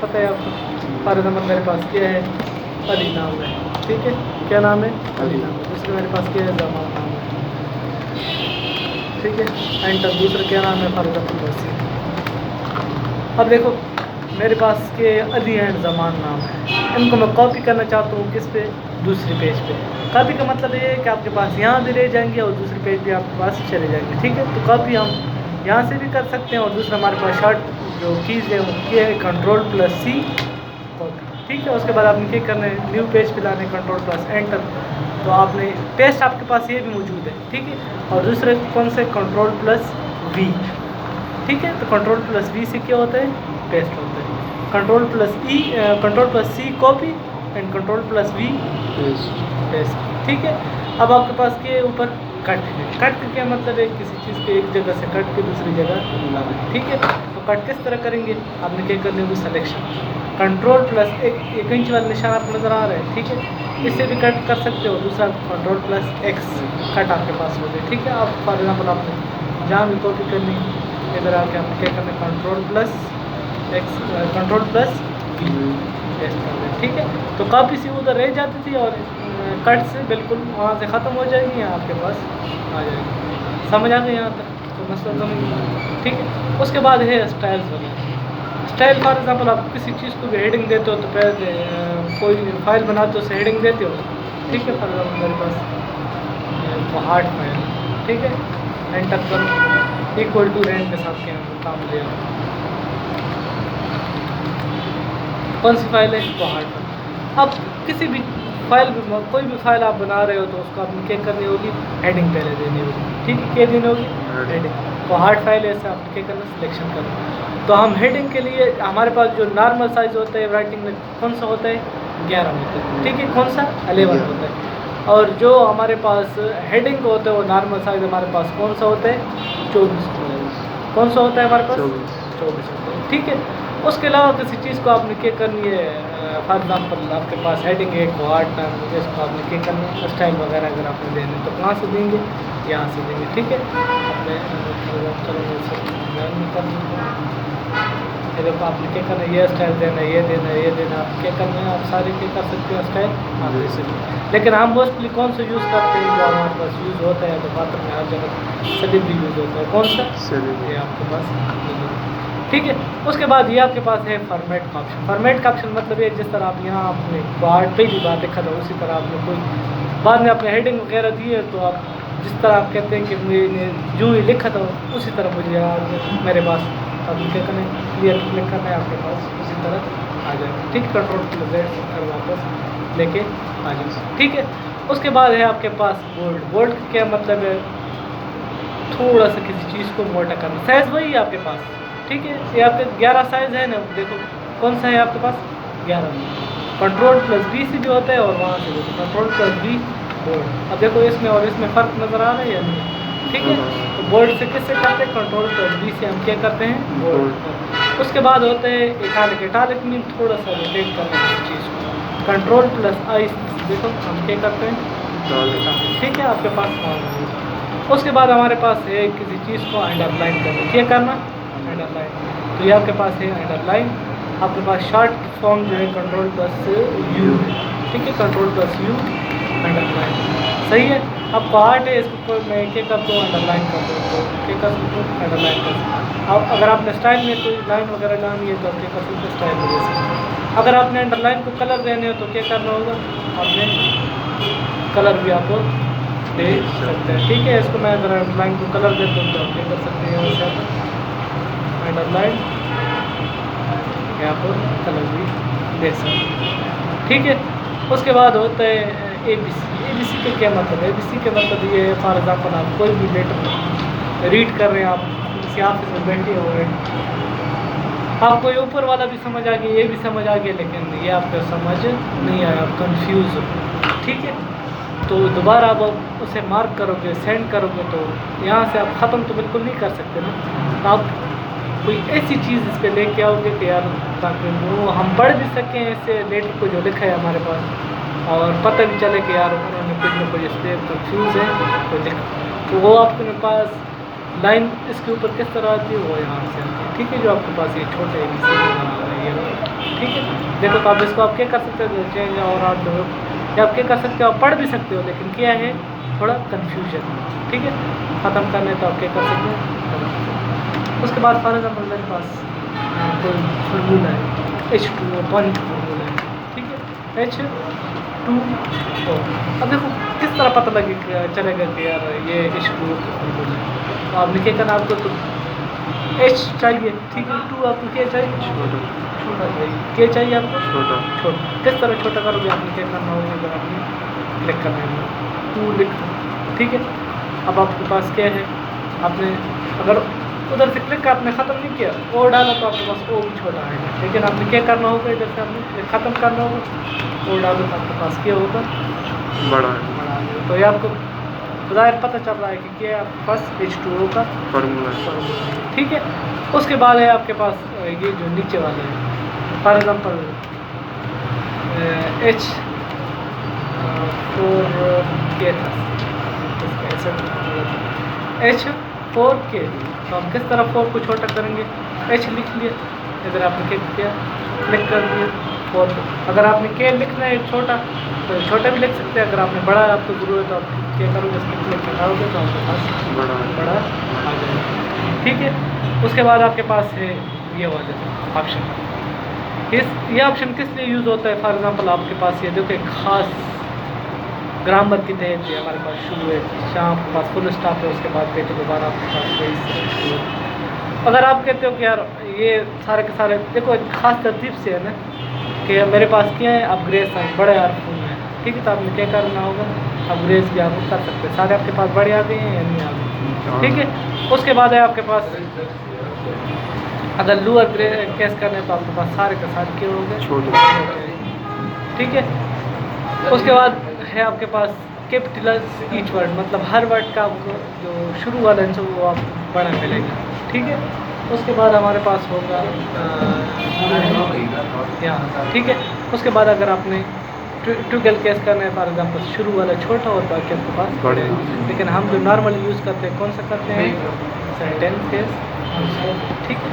पता है आपको। फॉर एग्जाम्पल मेरे पास क्या है, अली नाम है, ठीक है, क्या नाम है, अली नाम है। दूसरे मेरे पास क्या है, जमान नाम है, ठीक है, एंटर। दूसरा क्या नाम है, फॉर एग्जाम्पल वसीम। अब देखो मेरे पास के अली एंड जमान नाम है, इनको मैं कॉपी करना चाहता हूँ किस पे, दूसरे पेज पे। कॉपी का मतलब ये है कि आपके पास यहाँ भी रह जाएंगे और दूसरे पेज भी आपके पास चले जाएंगे, ठीक है। तो कॉपी हम यहाँ से भी कर सकते हैं। और दूसरा हमारे पास शॉर्ट जो कीज़ है वो क्या है, Ctrl+C कॉपी, ठीक है। उसके बाद आपने क्या करना है, न्यू पेज पे लाने, Ctrl+Enter। तो आपने पेस्ट आपके पास ये भी मौजूद है, ठीक है। और दूसरे कौन से, Ctrl+V, ठीक है। तो Ctrl+V से क्या होता है, पेस्ट होता है। Ctrl+C copy and Ctrl+V paste, ठीक है। अब आपके पास के ऊपर कट है। कट का क्या मतलब है, किसी चीज़ को एक जगह से कट के दूसरी जगह लाना, ठीक है। तो कट किस तरह करेंगे, आपने क्या करनी होगी, सिलेक्शन, Ctrl+1 इंच वाला निशान आपको नज़र आ रहा है, ठीक है। इससे भी कट कर सकते हो। दूसरा Ctrl+X, कट आपके पास हो गई, ठीक है। आप फॉर एग्जाम्पल आपने जहाँ भी कॉपी करनी, इधर आके आपने क्या करना है, Ctrl+X, Ctrl+V पेस्ट कर दें, ठीक है। तो कॉपी सी उधर रह जाती थी और कट से बिल्कुल वहाँ से ख़त्म हो जाएगी, यहाँ आपके पास आ जाएगी। समझ आ गई यहाँ तक, तो मसला समझ, ठीक है। उसके बाद है स्टाइल्स वगैरह। स्टाइल फॉर एग्जांपल आप किसी चीज़ को भी हेडिंग देते हो तो पहले कोई फाइल बनाते हो उसे हेडिंग देते हो, ठीक है। फॉर एग्जाम्पल मेरे पास हार्ड फाइल, ठीक है, एंटर करो, इक्वल टू रेंज के साथ के काम लिया। कौन सी फाइल है, वो हार्ड फाइल। अब किसी भी फाइल, कोई भी फाइल आप बना रहे हो तो उसको आपने क्या करनी होगी, हेडिंग पहले देनी होगी, ठीक है। क्या देनी होगी, हेडिंग। तो हार्ड फाइल ऐसे आपने क्या करना, सिलेक्शन करना। तो हम हेडिंग के लिए हमारे पास जो नॉर्मल साइज़ होता है राइटिंग में कौन सा होता है, 11 होता है, ठीक है। कौन सा, 11 होता है। और जो हमारे पास हेडिंग होता है वो नॉर्मल साइज़ हमारे पास कौन सा होता है, 24 होता है। कौन सा होता है हमारे पास, 24 होता है, ठीक है। उसके अलावा किसी चीज़ को आपने क्या करनी है, फॉर एग्जाम्पल आपके पास हेडिंग है, एक हार्ड नाम है, इसको आपने क्या करना है, स्टाइल वगैरह अगर आपने देने तो कहाँ से देंगे, यहाँ से देंगे, ठीक है। आपने चलो कर देखो आपने क्या करना है, ये स्टाइल देना है, ये देना है, ये देना, आप क्या करना है, आप सारे क्या कर सकते हो स्टाइल आप दे सकते हो। लेकिन हम मोस्टली कौन सा यूज़ करते हैं, जो हमारे पास यूज़ होता है, तो बात में हर जगह सलीब भी यूज़ होता है, कौन सा, ये आपके पास, ठीक है। उसके बाद ये आपके पास है फॉर्मेट का ऑप्शन। फॉर्मेट का ऑप्शन मतलब ये, जिस तरह आप यहाँ आपने पार्ट पे ही बात लिखा था उसी तरह आपने कोई बाद में अपने हेडिंग वगैरह दी है, तो आप जिस तरह आप कहते हैं कि मैंने जो ही लिखा था उसी तरह मुझे याद मेरे पास, अब क्या करना है, क्लियर क्लिक करना है, आपके पास उसी तरह आ जाएगा, ठीक। Ctrl+Z कर वापस लेके आ जाए, ठीक है। उसके बाद है आपके पास बोल्ड। बोल्ड का क्या मतलब है, थोड़ा सा किसी चीज़ को मोटा करना। साइज़ वही है आपके पास, ठीक है। ये आपके 11 साइज़ है ना, देखो कौन सा है आपके पास, 11। Ctrl+V से भी होता है और वहाँ से भी होता है, Ctrl+V बोल्ड। अब देखो इसमें और इसमें फ़र्क नज़र आ रहा है या नहीं, ठीक है। तो बोल्ड से किससे करते हैं, Ctrl+V से हम क्या करते हैं, बोल्ड। उसके बाद होता है इटालिक। इटालिक में थोड़ा सा रोटेट करना है इस चीज़ को, Ctrl+I, देखो हम क्या करते हैं, ठीक है, आपके पास काम। उसके बाद हमारे पास है किसी चीज़ को अंडरलाइन करना, क्या करना, अंडरलाइन। तो ये आपके पास है अंडरलाइन। आपके पास शॉर्ट फॉर्म जो है Ctrl+U, ठीक है, Ctrl+U अंडरलाइन, सही है। अब पार्ट है, इसके ऊपर मैं क्या करता हूँ, अंडरलाइन कर दूँ, तो क्या कर सकता हूँ, अंडरलाइन कर सकता हूँ। अब अगर आपने स्टाइल में कोई लाइन वगैरह लानी है तो आप क्या कर सकते हैं, स्टाइल में दे सकते हैं। अगर आपने अंडरलाइन को कलर देने हो तो क्या करना होगा, आपने कलर भी आपको दे सकते हैं, ठीक है। इसको मैं अगर अंडरलाइन को कलर देता हूँ तो आप क्या कर सकते हैं, यहाँ से अंडरलाइन यहाँ पर कलर भी दे सकते हैं, ठीक है। उसके बाद होता है ABC। ABC का क्या मतलब है, ABC का मतलब ये है, फॉर एग्जांपल आप कोई भी लेटर रीड कर रहे हैं, आप किसी ऑफिस में बैठे हुए हैं, आपको ये ऊपर वाला भी समझ आ गया, ये भी समझ आ गया, लेकिन ये आपको समझ नहीं आया, आप कंफ्यूज हो, ठीक है। तो दोबारा आप उसे मार्क करोगे, सेंड करोगे, तो यहाँ से आप ख़त्म तो बिल्कुल नहीं कर सकते ना। तो आप कोई ऐसी चीज़ इस पर लेके आओगे कि यार ताकि वो हम पढ़ भी सकें ऐसे लेटर को जो लिखा है हमारे पास, और पता भी चले कि यार उन्होंने कुछ ना कुछ इस पर कंफ्यूज है तो लिखा। तो वो आपके पास लाइन इसके ऊपर किस तरह आती है, वो यहाँ से आती है, ठीक है। जो आपके पास ये छोटे ABC बना रहा है, ये देखो तो आप इसको आप क्या कर सकते हो, चेंज और आउट दो, या आप क्या कर सकते हो, आप पढ़ भी सकते हो, लेकिन क्या है थोड़ा कन्फ्यूजन, ठीक है। ख़त्म करने तो आप क्या कर सकते हो। उसके बाद फॉर एग्जाम्पल मेरे पास कोई फार्मूला है H2O बॉन्ड फार्मूला है, ठीक है, H2O। अब देखो किस तरह पता चलेगा कि यार ये H2O का फार्मूला है। तो आपने क्या करना, आपको तो H चाहिए, ठीक है, 2 आपको क्या चाहिए, छोटा चाहिए, क्या चाहिए आपको, छोटा। किस तरह छोटा करोगे, आपने क्या करना होगा, अगर आपने क्लिक करना है 2 लिख, ठीक है। अब आपके पास क्या है, आपने अगर उधर से क्लिक आपने ख़त्म नहीं किया, ओ डाला तो आपके पास ओ भी छोटा आएगा, लेकिन आपने क्या करना होगा, इधर से आपने ख़त्म करना होगा, ओ डालो तो आपके पास क्या होगा, बड़ा है। तो ये आपको ज़ाहिर पता चल रहा है कि क्या आपके पास H2O का फार्मूला है, ठीक है। उसके बाद है आपके पास ये जो नीचे वाले हैं, फॉर एग्जांपल H4K था, H4K, तो हम किस तरह 4 को छोटा करेंगे, H लिख लिया, अगर आपने क्या किया, क्लिक कर दिया 4 को। अगर आपने K लिखना है छोटा तो छोटा भी लिख सकते हैं, अगर आपने बड़ा आपको जरूरत है तो आप क्या करोगे, इसमें क्लिक लगाओगे तो आपके पास बड़ा आ जाएगा, ठीक है। उसके बाद आपके पास है ये वाला ऑप्शन, ये ऑप्शन किस लिए यूज़ होता है, फॉर एग्जांपल आपके पास ये देखो एक ख़ास ग्रामर की तहत है, हमारे पास शुरू है, शाम के पास फुल स्टॉप है, उसके बाद पे तो दोबारा आपके पास वही। अगर आप कहते हो कि यार ये सारे के सारे देखो एक ख़ास तरतीब से है ना, कि मेरे पास क्या है, अपग्रेड साइन बड़े हरफ में है, ठीक है। तो आपने क्या करना होगा, अपग्रेड भी आप कर सकते हैं, सारे आपके पास बड़े आ गए हैं या नहीं आ गए, ठीक है। उसके बाद है आपके पास अगर लोअर केस करना है तो आपके पास सारे के सारे क्या हो गए, छोटे, ठीक है। उसके बाद है आपके पास कैपिटलाइज ईच वर्ड, मतलब हर वर्ड का आपको जो शुरू वाला है वो आप बड़ा मिलेगा, ठीक है। उसके बाद हमारे पास होगा यहाँ, ठीक है। उसके बाद अगर आपने ट्रिगल केस करना है, फॉर एग्जांपल शुरू वाला छोटा और बाकी आपके पास बड़े, लेकिन हम जो नॉर्मली यूज़ करते हैं कौन सा करते हैं, सेंटेंस केस, ठीक है।